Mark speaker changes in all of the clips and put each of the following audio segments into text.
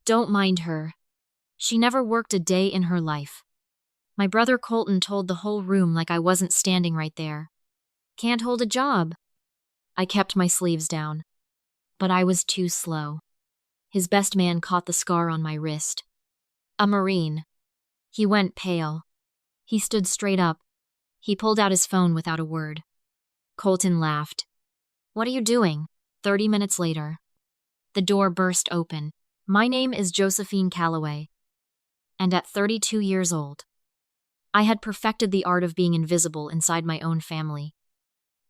Speaker 1: Don't mind her. She never worked a day in her life. My brother Colton told the whole room like I wasn't standing right there. Can't hold a job. I kept my sleeves down. But I was too slow. His best man caught the scar on my wrist. A Marine. He went pale. He stood straight up. He pulled out his phone without a word. Colton laughed. What are you doing? 30 minutes later. The door burst open. My name is Josephine Calloway. And at 32 years old, I had perfected the art of being invisible inside my own family.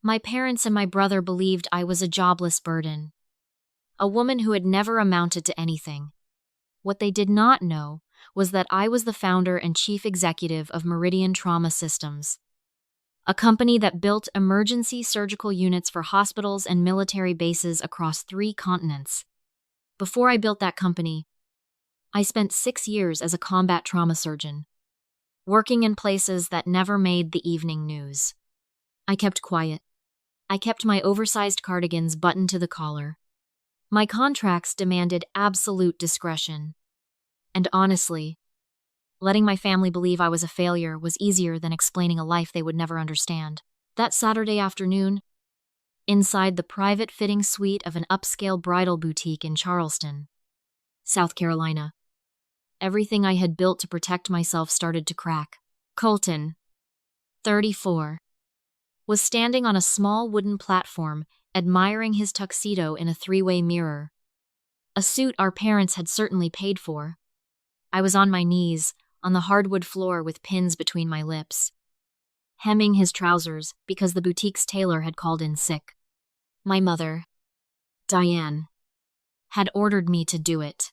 Speaker 1: My parents and my brother believed I was a jobless burden. A woman who had never amounted to anything. What they did not know was that I was the founder and chief executive of Meridian Trauma Systems, a company that built emergency surgical units for hospitals and military bases across 3 continents. Before I built that company, I spent 6 years as a combat trauma surgeon, working in places that never made the evening news. I kept quiet. I kept my oversized cardigans buttoned to the collar. My contracts demanded absolute discretion. And honestly, letting my family believe I was a failure was easier than explaining a life they would never understand. That Saturday afternoon, inside the private fitting suite of an upscale bridal boutique in Charleston, South Carolina, everything I had built to protect myself started to crack. Colton, 34, was standing on a small wooden platform, admiring his tuxedo in a 3-way mirror. A suit our parents had certainly paid for. I was on my knees, on the hardwood floor with pins between my lips, hemming his trousers because the boutique's tailor had called in sick. My mother, Diane, had ordered me to do it,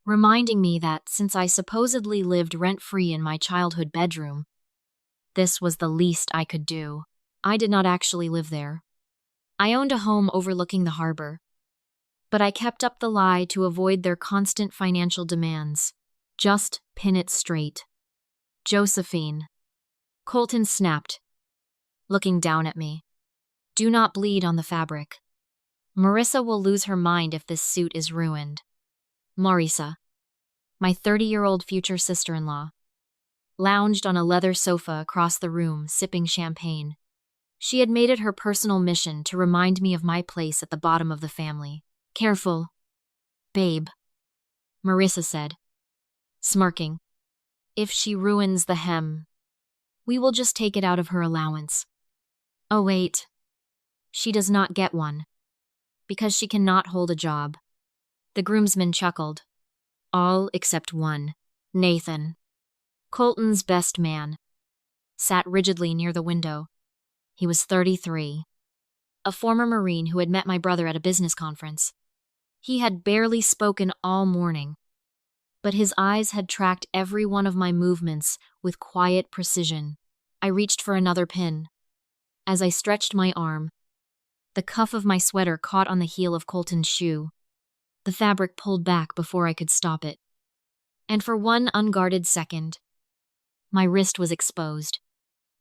Speaker 1: reminding me that since I supposedly lived rent-free in my childhood bedroom, this was the least I could do. I did not actually live there. I owned a home overlooking the harbor, but I kept up the lie to avoid their constant financial demands. Just pin it straight. Josephine. Colton snapped, looking down at me. Do not bleed on the fabric. Marissa will lose her mind if this suit is ruined. Marisa, my 30-year-old future sister-in-law, lounged on a leather sofa across the room, sipping champagne. She had made it her personal mission to remind me of my place at the bottom of the family. Careful, babe, Marissa said, smirking. If she ruins the hem, we will just take it out of her allowance. Oh wait, she does not get one, because she cannot hold a job. The groomsmen chuckled. All except one, Nathan, Colton's best man, sat rigidly near the window. He was 33, a former Marine who had met my brother at a business conference. He had barely spoken all morning, but his eyes had tracked every one of my movements with quiet precision. I reached for another pin. As I stretched my arm, the cuff of my sweater caught on the heel of Colton's shoe. The fabric pulled back before I could stop it. And for one unguarded second, my wrist was exposed.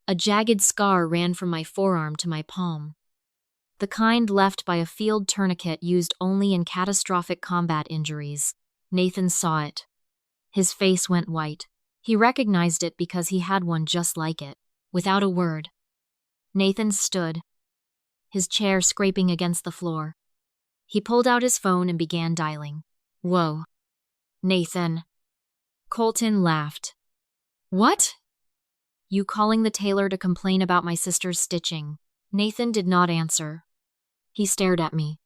Speaker 1: A jagged scar ran from my forearm to my palm, the kind left by a field tourniquet used only in catastrophic combat injuries. Nathan saw it. His face went white. He recognized it because he had one just like it. Without a word, Nathan stood, his chair scraping against the floor. He pulled out his phone and began dialing. Whoa. Nathan. Colton laughed. What? You calling the tailor to complain about my sister's stitching? Nathan did not answer. He stared at me,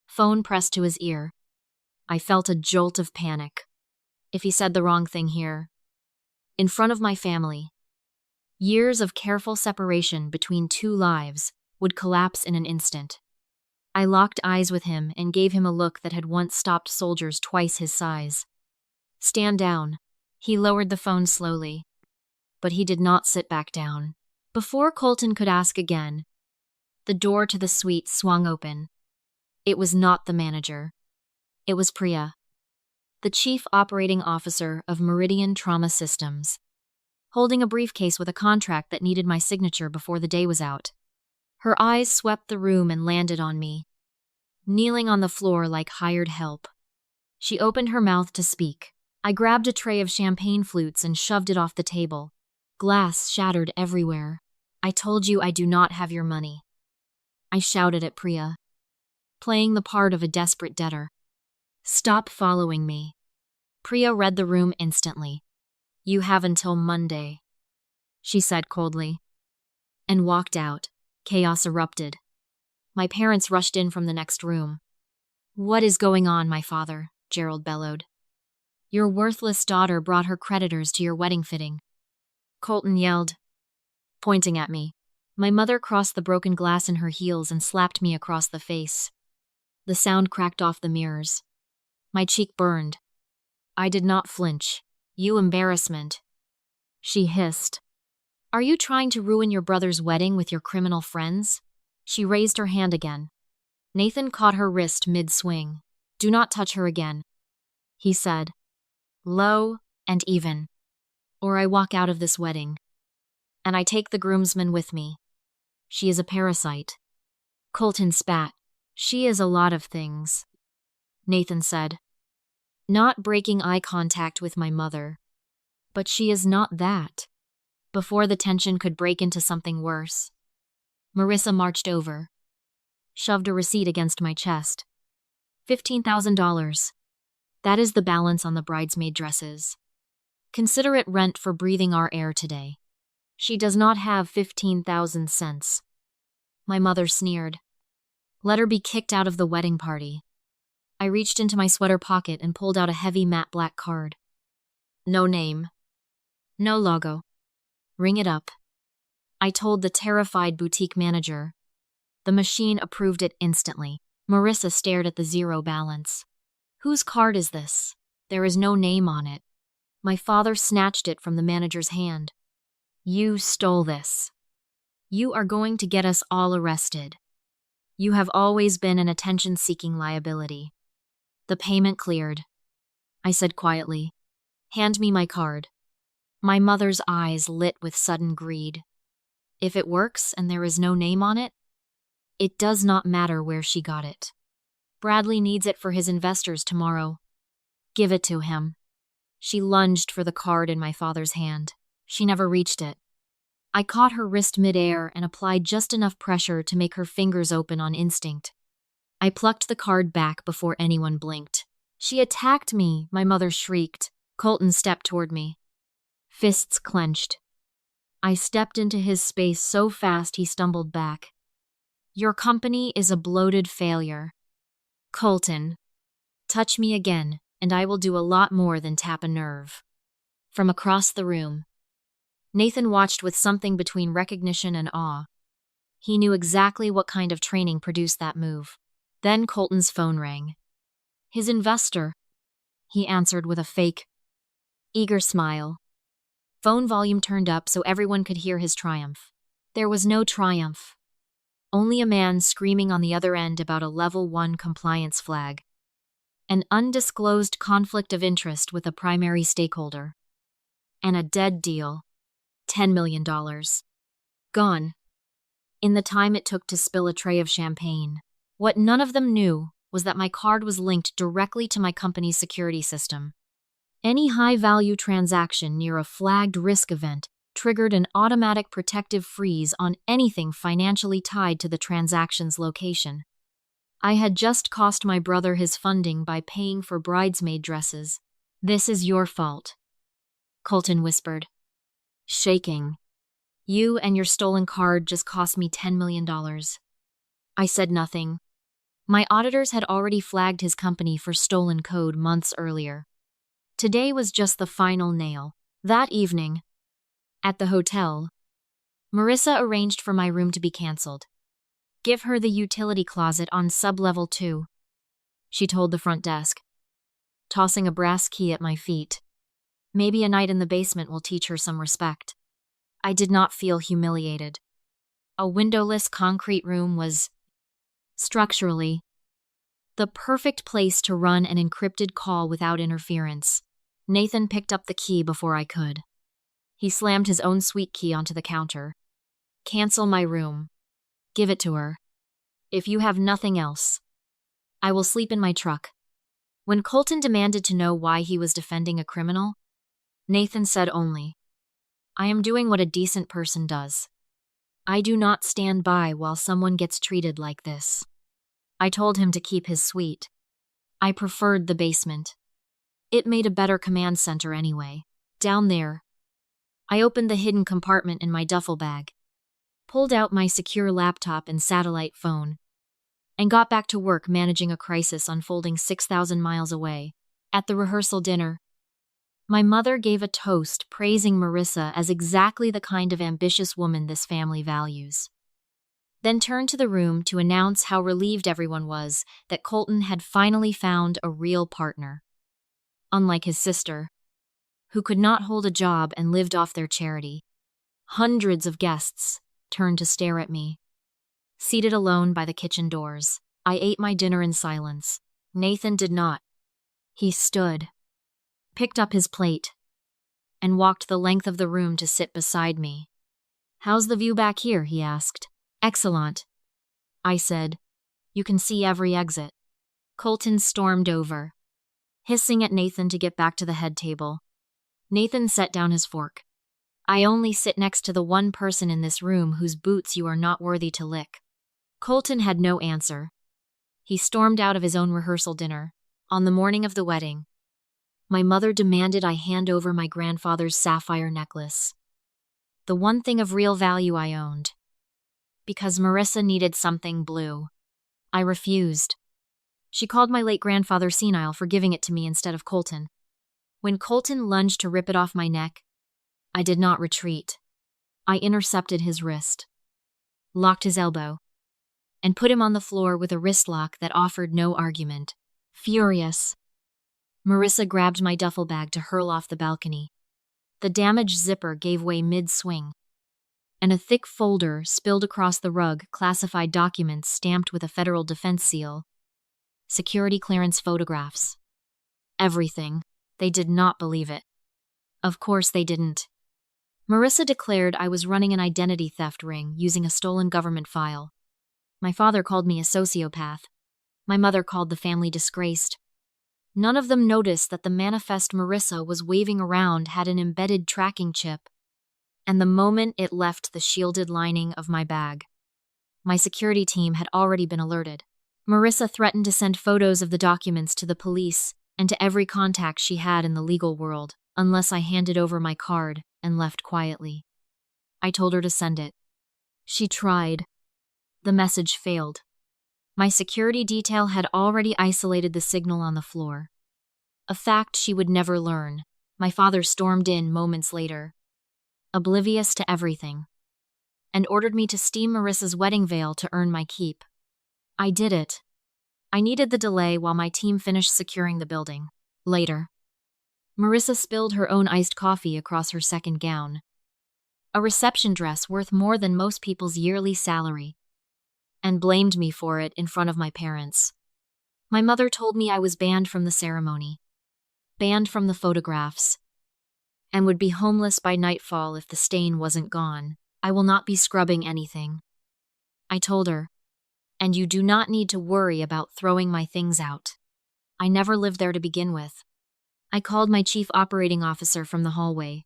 Speaker 1: phone pressed to his ear. I felt a jolt of panic. If he said the wrong thing here, in front of my family, years of careful separation between 2 lives would collapse in an instant. I locked eyes with him and gave him a look that had once stopped soldiers twice his size. Stand down. He lowered the phone slowly, but he did not sit back down. Before Colton could ask again, the door to the suite swung open. It was not the manager. It was Priya, the chief operating officer of Meridian Trauma Systems, holding a briefcase with a contract that needed my signature before the day was out. Her eyes swept the room and landed on me, kneeling on the floor like hired help. She opened her mouth to speak. I grabbed a tray of champagne flutes and shoved it off the table. Glass shattered everywhere. I told you I do not have your money. I shouted at Priya, playing the part of a desperate debtor. Stop following me. Priya read the room instantly. You have until Monday, she said coldly, and walked out. Chaos erupted. My parents rushed in from the next room. What is going on, my father? Gerald bellowed. Your worthless daughter brought her creditors to your wedding fitting, Colton yelled, pointing at me. My mother crossed the broken glass in her heels and slapped me across the face. The sound cracked off the mirrors. My cheek burned. I did not flinch. You embarrassment, she hissed. Are you trying to ruin your brother's wedding with your criminal friends? She raised her hand again. Nathan caught her wrist mid-swing. Do not touch her again, he said, low and even, or I walk out of this wedding. And I take the groomsmen with me. She is a parasite. Colton spat. She is a lot of things, Nathan said, not breaking eye contact with my mother. But she is not that. Before the tension could break into something worse, Marissa marched over, shoved a receipt against my chest. $15,000. That is the balance on the bridesmaid dresses. Consider it rent for breathing our air today. She does not have 15,000 cents. My mother sneered. Let her be kicked out of the wedding party. I reached into my sweater pocket and pulled out a heavy matte black card. No name. No logo. Ring it up, I told the terrified boutique manager. The machine approved it instantly. Marissa stared at the zero balance. Whose card is this? There is no name on it. My father snatched it from the manager's hand. You stole this. You are going to get us all arrested. You have always been an attention-seeking liability. The payment cleared, I said quietly. Hand me my card. My mother's eyes lit with sudden greed. If it works and there is no name on it, it does not matter where she got it. Bradley needs it for his investors tomorrow. Give it to him. She lunged for the card in my father's hand. She never reached it. I caught her wrist midair and applied just enough pressure to make her fingers open on instinct. I plucked the card back before anyone blinked. She attacked me, my mother shrieked. Colton stepped toward me, fists clenched. I stepped into his space so fast he stumbled back. Your company is a bloated failure. Colton, touch me again, and I will do a lot more than tap a nerve. From across the room, Nathan watched with something between recognition and awe. He knew exactly what kind of training produced that move. Then Colton's phone rang. His investor, he answered with a fake, eager smile. Phone volume turned up so everyone could hear his triumph. There was no triumph. Only a man screaming on the other end about a level 1 compliance flag. An undisclosed conflict of interest with a primary stakeholder. And a dead deal. $10 million. Gone. In the time it took to spill a tray of champagne. What none of them knew was that my card was linked directly to my company's security system. Any high-value transaction near a flagged risk event triggered an automatic protective freeze on anything financially tied to the transaction's location. I had just cost my brother his funding by paying for bridesmaid dresses. This is your fault, Colton whispered, shaking. You and your stolen card just cost me $10 million. I said nothing. My auditors had already flagged his company for stolen code months earlier. Today was just the final nail. That evening, at the hotel, Marissa arranged for my room to be canceled. Give her the utility closet on sub-level 2, she told the front desk, tossing a brass key at my feet. Maybe a night in the basement will teach her some respect. I did not feel humiliated. A windowless concrete room was, structurally, the perfect place to run an encrypted call without interference. Nathan picked up the key before I could. He slammed his own suite key onto the counter. Cancel my room. Give it to her. If you have nothing else, I will sleep in my truck. When Colton demanded to know why he was defending a criminal, Nathan said only, "I am doing what a decent person does. I do not stand by while someone gets treated like this." I told him to keep his suite. I preferred the basement. It made a better command center anyway. Down there, I opened the hidden compartment in my duffel bag, pulled out my secure laptop and satellite phone, and got back to work managing a crisis unfolding 6,000 miles away. At the rehearsal dinner, my mother gave a toast praising Marissa as exactly the kind of ambitious woman this family values. Then turned to the room to announce how relieved everyone was that Colton had finally found a real partner. Unlike his sister, who could not hold a job and lived off their charity, hundreds of guests turned to stare at me. Seated alone by the kitchen doors, I ate my dinner in silence. Nathan did not. He stood, picked up his plate, and walked the length of the room to sit beside me. "How's the view back here?" he asked. "Excellent," I said. "You can see every exit." Colton stormed over, hissing at Nathan to get back to the head table. Nathan set down his fork. "I only sit next to the one person in this room whose boots you are not worthy to lick." Colton had no answer. He stormed out of his own rehearsal dinner. On the morning of the wedding, my mother demanded I hand over my grandfather's sapphire necklace, the one thing of real value I owned, because Marissa needed something blue. I refused. She called my late grandfather senile for giving it to me instead of Colton. When Colton lunged to rip it off my neck, I did not retreat. I intercepted his wrist, locked his elbow, and put him on the floor with a wrist lock that offered no argument. Furious, Marissa grabbed my duffel bag to hurl off the balcony. The damaged zipper gave way mid-swing, and a thick folder spilled across the rug classified documents stamped with a federal defense seal. Security clearance photographs. Everything. They did not believe it. Of course they didn't. Marissa declared I was running an identity theft ring using a stolen government file. My father called me a sociopath. My mother called the family disgraced. None of them noticed that the manifest Marissa was waving around had an embedded tracking chip, and the moment it left the shielded lining of my bag, my security team had already been alerted. Marissa threatened to send photos of the documents to the police and to every contact she had in the legal world, unless I handed over my card and left quietly. I told her to send it. She tried. The message failed. My security detail had already isolated the signal on the floor. A fact she would never learn. My father stormed in moments later, oblivious to everything, and ordered me to steam Marissa's wedding veil to earn my keep. I did it. I needed the delay while my team finished securing the building. Later, Marissa spilled her own iced coffee across her second gown, a reception dress worth more than most people's yearly salary, and blamed me for it in front of my parents. My mother told me I was banned from the ceremony, banned from the photographs, and would be homeless by nightfall if the stain wasn't gone. "I will not be scrubbing anything," I told her, "and you do not need to worry about throwing my things out. I never lived there to begin with." I called my chief operating officer from the hallway.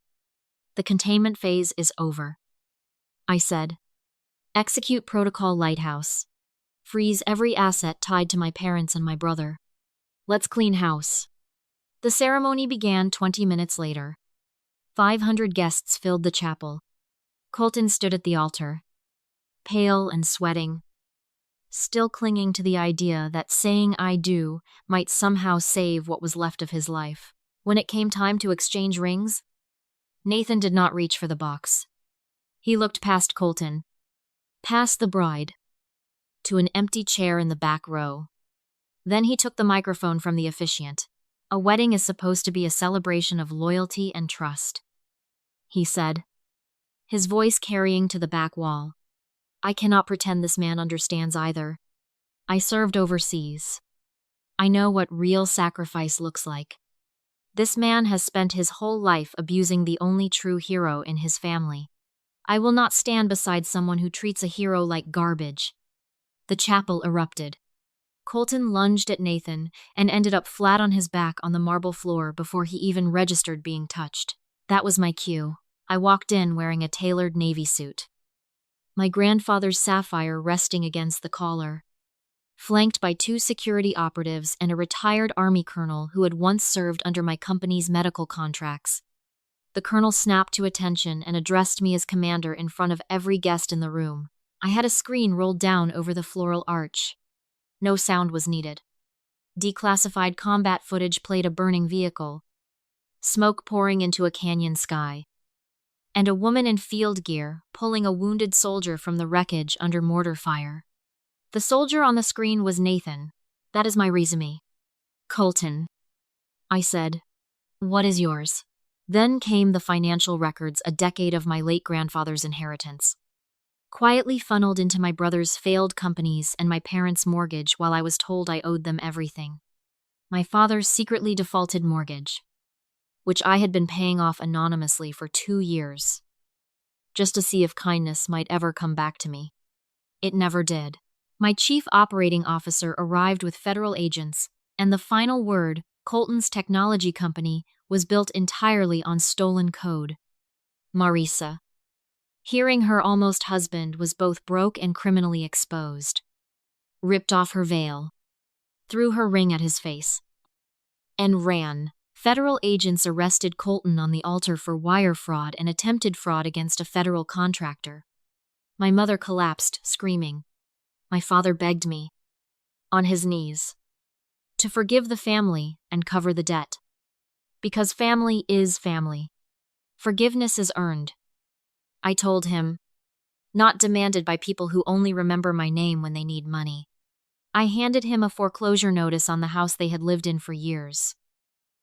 Speaker 1: "The containment phase is over," I said. "Execute Protocol Lighthouse. Freeze every asset tied to my parents and my brother. Let's clean house." The ceremony began 20 minutes later. 500 guests filled the chapel. Colton stood at the altar, pale and sweating, still clinging to the idea that saying "I do" might somehow save what was left of his life. When it came time to exchange rings, Nathan did not reach for the box. He looked past Colton, past the bride, to an empty chair in the back row. Then he took the microphone from the officiant. "A wedding is supposed to be a celebration of loyalty and trust," he said, his voice carrying to the back wall. "I cannot pretend this man understands either. I served overseas. I know what real sacrifice looks like. This man has spent his whole life abusing the only true hero in his family. I will not stand beside someone who treats a hero like garbage." The chapel erupted. Colton lunged at Nathan and ended up flat on his back on the marble floor before he even registered being touched. That was my cue. I walked in wearing a tailored navy suit, my grandfather's sapphire resting against the collar, flanked by 2 security operatives and a retired army colonel who had once served under my company's medical contracts. The colonel snapped to attention and addressed me as commander in front of every guest in the room. I had a screen rolled down over the floral arch. No sound was needed. Declassified combat footage played a burning vehicle, smoke pouring into a canyon sky, and a woman in field gear pulling a wounded soldier from the wreckage under mortar fire. The soldier on the screen was Nathan. That is my resume. Colton, I said. What is yours? Then came the financial records, a decade of my late grandfather's inheritance, quietly funneled into my brother's failed companies and my parents' mortgage while I was told I owed them everything. My father's secretly defaulted mortgage, which I had been paying off anonymously for 2 years, just to see if kindness might ever come back to me. It never did. My chief operating officer arrived with federal agents, and the final word, Colton's technology company, was built entirely on stolen code. Marisa. Hearing her almost husband was both broke and criminally exposed, ripped off her veil, threw her ring at his face, and ran. Federal agents arrested Colton on the altar for wire fraud and attempted fraud against a federal contractor. My mother collapsed, screaming. My father begged me, on his knees, to forgive the family and cover the debt. Because family is family. Forgiveness is earned. I told him, not demanded by people who only remember my name when they need money. I handed him a foreclosure notice on the house they had lived in for years,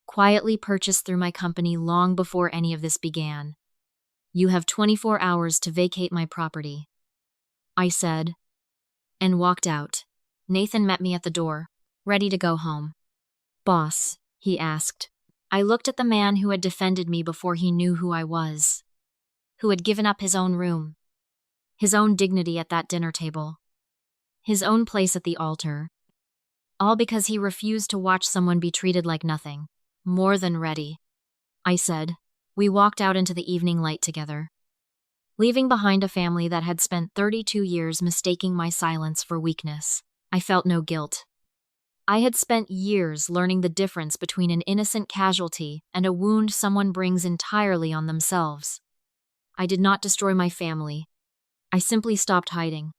Speaker 1: quietly purchased through my company long before any of this began. You have 24 hours to vacate my property, I said, and walked out. Nathan met me at the door, ready to go home. Boss, he asked. I looked at the man who had defended me before he knew who I was, who had given up his own room, his own dignity at that dinner table, his own place at the altar, all because he refused to watch someone be treated like nothing. More than ready, I said. We walked out into the evening light together, leaving behind a family that had spent 32 years mistaking my silence for weakness. I felt no guilt. I had spent years learning the difference between an innocent casualty and a wound someone brings entirely on themselves. I did not destroy my family. I simply stopped hiding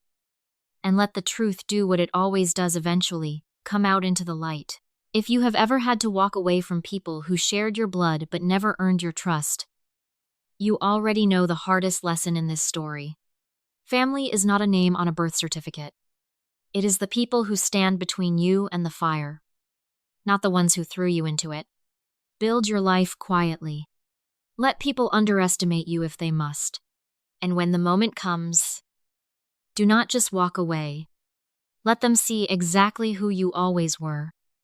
Speaker 1: and let the truth do what it always does eventually, come out into the light. If you have ever had to walk away from people who shared your blood but never earned your trust, you already know the hardest lesson in this story. Family is not a name on a birth certificate. It is the people who stand between you and the fire, not the ones who threw you into it. Build your life quietly. Let people underestimate you if they must. And when the moment comes, do not just walk away. Let them see exactly who you always were.